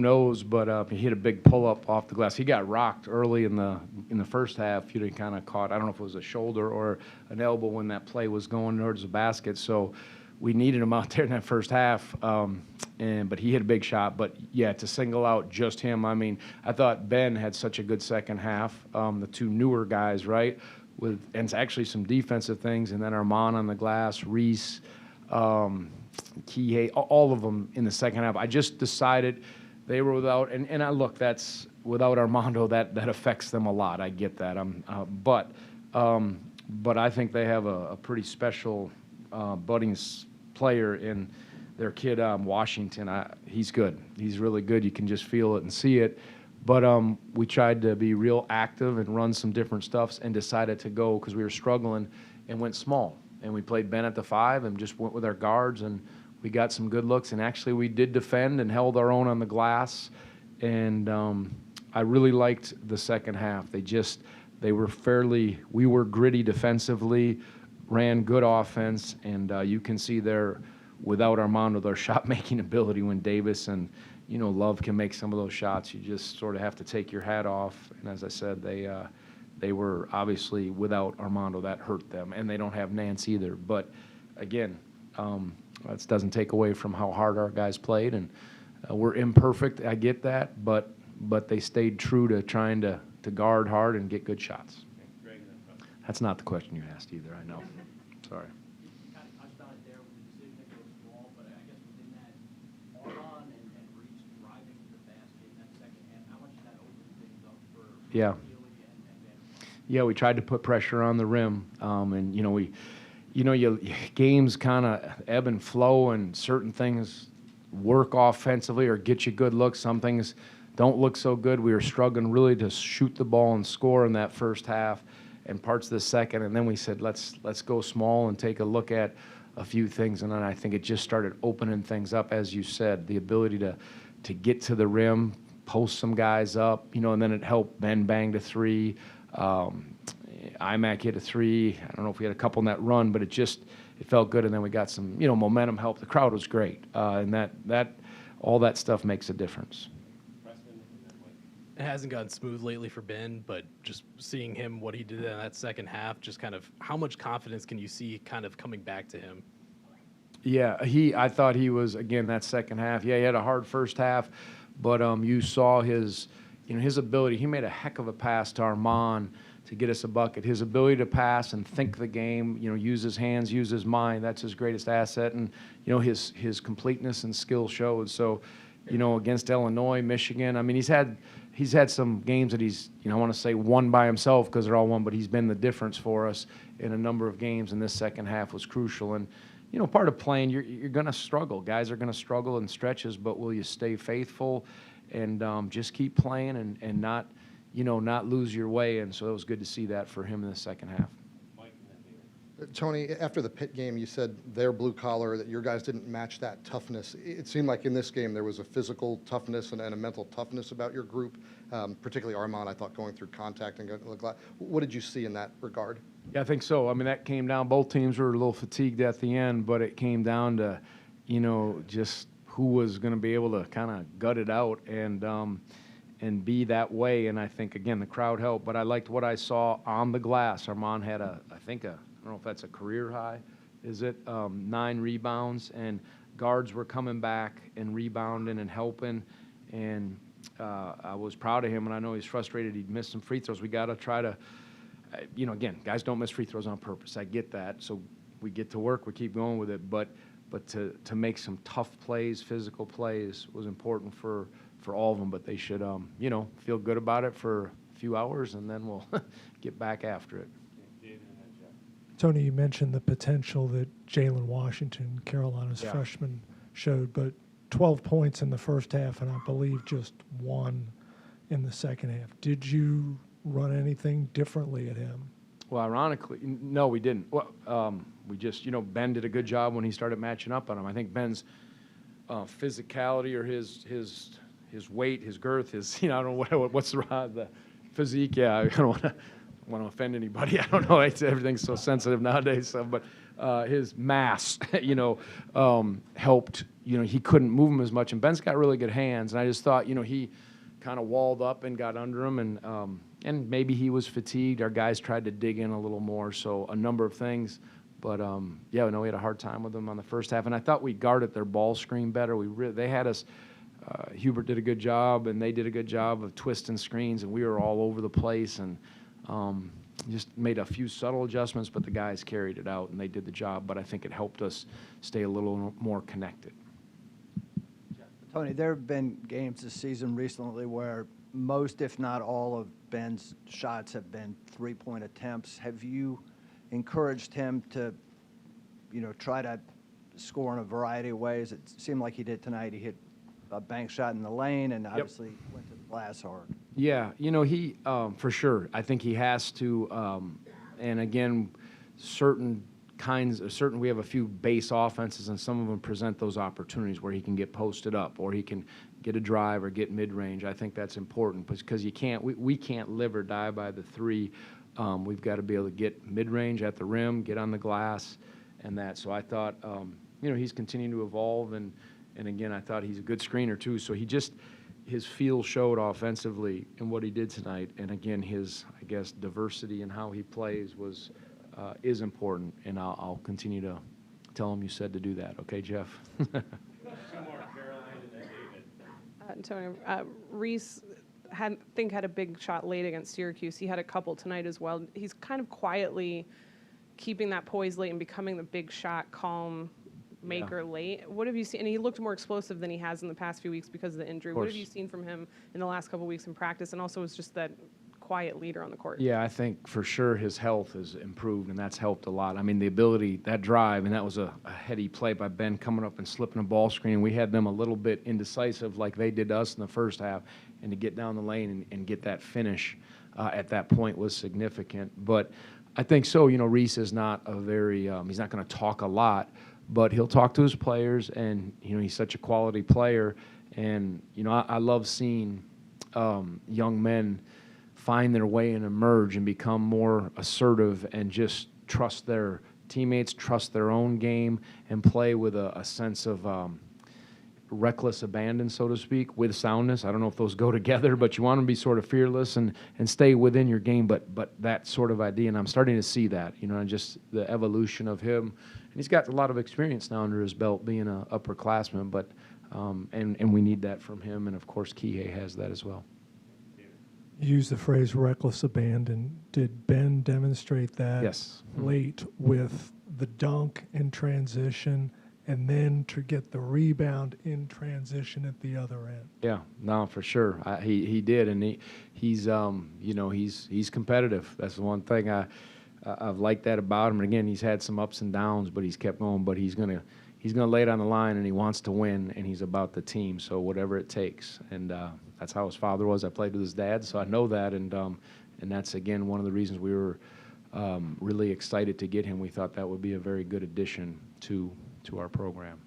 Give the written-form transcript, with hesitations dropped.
knows? But he hit a big pull-up off the glass. He got rocked early in the first half. He kind of caught, I don't know if it was a shoulder or an elbow when that play was going towards the basket. So we needed him out there in that first half. But he hit a big shot. But, yeah, to single out just him, I mean, I thought Ben had such a good second half. The two newer guys, right, and it's actually some defensive things. And then Armand on the glass, Reese, Kihei, all of them in the second half. I just decided they were without, and I look, that's without Armando, that affects them a lot. I get that. But I think they have a pretty special budding player in their kid Washington. He's good. He's really good. You can just feel it and see it. But we tried to be real active and run some different stuffs and decided to go because we were struggling and went small. And we played Bennett at the 5 and just went with our guards, and we got some good looks. And actually we did defend and held our own on the glass. And I really liked the second half. We were gritty defensively, ran good offense, and you can see without Armando, their shot-making ability when Davis and, Love can make some of those shots. You just sort of have to take your hat off. And as I said, they were obviously without Armando. That hurt them, and they don't have Nance either. But again, that doesn't take away from how hard our guys played, and we're imperfect. I get that, but they stayed true to trying to guard hard and get good shots. That's not the question you asked either. I know. Sorry. You kind of touched on it there with the decision to go small, but I guess within that, Armand and Reese driving to the basket in that second half, how much did that open things up for Yeah. Bennett? Yeah, we tried to put pressure on the rim, and games kind of ebb and flow, and certain things work offensively or get you good looks. Some things don't look so good. We were struggling really to shoot the ball and score in that first half and parts of the second, and then we said let's go small and take a look at a few things, and then I think it just started opening things up, as you said, the ability to get to the rim, post some guys up, and then it helped Ben bang to 3. IMAC hit a 3. I don't know if we had a couple in that run, but it felt good, and then we got some momentum help. The crowd was great, and that all that stuff makes a difference. It hasn't gone smooth lately for Ben, but just seeing him, what he did in that second half, just kind of how much confidence can you see kind of coming back to him? Yeah, I thought he was, again, that second half. Yeah, he had a hard first half, but you saw his ability. He made a heck of a pass to Armand to get us a bucket. His ability to pass and think the game, use his hands, use his mind, that's his greatest asset. And, his completeness and skill showed. So, against Illinois, Michigan, I mean, he's had some games that he's, I want to say won by himself because they're all won, but he's been the difference for us in a number of games, and this second half was crucial. And, part of playing, you're going to struggle. Guys are going to struggle in stretches, but will you stay faithful and just keep playing and not, not lose your way? And so it was good to see that for him in the second half. Tony, after the Pitt game, you said they're blue collar, that your guys didn't match that toughness. It seemed like in this game there was a physical toughness and a mental toughness about your group, particularly Armand, I thought, going through contact and going to the glass. What did you see in that regard? Yeah, I think so. I mean, that came down. Both teams were a little fatigued at the end, but it came down to, just who was going to be able to kind of gut it out and be that way. And I think, again, the crowd helped, but I liked what I saw on the glass. Armand had I don't know if that's a career high, is it? 9 rebounds, and guards were coming back and rebounding and helping, and I was proud of him, and I know he's frustrated. He'd missed some free throws. We got to try to, again, guys don't miss free throws on purpose. I get that. So we get to work. We keep going with it, but to make some tough plays, physical plays, was important for all of them, but they should, feel good about it for a few hours, and then we'll get back after it. Tony, you mentioned the potential that Jalen Washington, Carolina's freshman, showed, but 12 points in the first half, and I believe just 1 in the second half. Did you run anything differently at him? Well, ironically, no, we didn't. Well, we just, Ben did a good job when he started matching up on him. I think Ben's physicality or his weight, his girth, I don't know what's the physique. Yeah, I don't want to offend anybody. I don't know. Everything's so sensitive nowadays. So, his mass, helped. He couldn't move him as much, and Ben's got really good hands. And I just thought, he kind of walled up and got under him, and maybe he was fatigued. Our guys tried to dig in a little more, so a number of things. But we had a hard time with them on the first half, and I thought we guarded their ball screen better. They had us. Hubert did a good job, and they did a good job of twisting screens, and we were all over the place, and just made a few subtle adjustments, but the guys carried it out, and they did the job. But I think it helped us stay a little more connected. Tony, there have been games this season recently where most, if not all, of Ben's shots have been three-point attempts. Have you encouraged him to, try to score in a variety of ways? It seemed like he did tonight. He hit a bank shot in the lane and obviously went to the glass hard. Yeah, he for sure. I think he has to. And again, we have a few base offenses, and some of them present those opportunities where he can get posted up, or he can get a drive or get mid-range. I think that's important because we can't live or die by the three. We've got to be able to get mid-range at the rim, get on the glass, and that. So I thought, he's continuing to evolve, and again, I thought he's a good screener too. So his feel showed offensively in what he did tonight, and again, his diversity in how he plays is important, and I'll continue to tell him you said to do that. Okay, Jeff? Tony, Reese had a big shot late against Syracuse. He had a couple tonight as well. He's kind of quietly keeping that poise late and becoming the big shot, calm maker late. What have you seen? And he looked more explosive than he has in the past few weeks because of the injury. What have you seen from him in the last couple weeks in practice? And also, it's just that quiet leader on the court. Yeah, I think for sure his health has improved, and that's helped a lot. I mean, the ability, that drive, and that was a heady play by Ben coming up and slipping a ball screen. We had them a little bit indecisive like they did to us in the first half, and to get down the lane and get that finish at that point was significant. But I think so. Reese is not he's not going to talk a lot, but he'll talk to his players, and, he's such a quality player. And, I love seeing young men find their way and emerge and become more assertive and just trust their teammates, trust their own game, and play with a sense of reckless abandon, so to speak, with soundness. I don't know if those go together, but you want to be sort of fearless and stay within your game, but that sort of idea, and I'm starting to see that, just the evolution of him. And he's got a lot of experience now under his belt being an upperclassman, but and we need that from him, and of course Kihei has that as well. You used the phrase reckless abandon. Did Ben demonstrate that Yes. late with the dunk in transition and then to get the rebound in transition at the other end? Yeah, no, for sure. He did, and he's he's competitive. That's the one thing I've liked that about him. And again, he's had some ups and downs, but he's kept going. But he's gonna lay it on the line, and he wants to win, and he's about the team. So whatever it takes, and that's how his father was. I played with his dad, so I know that, and that's again one of the reasons we were really excited to get him. We thought that would be a very good addition to our program.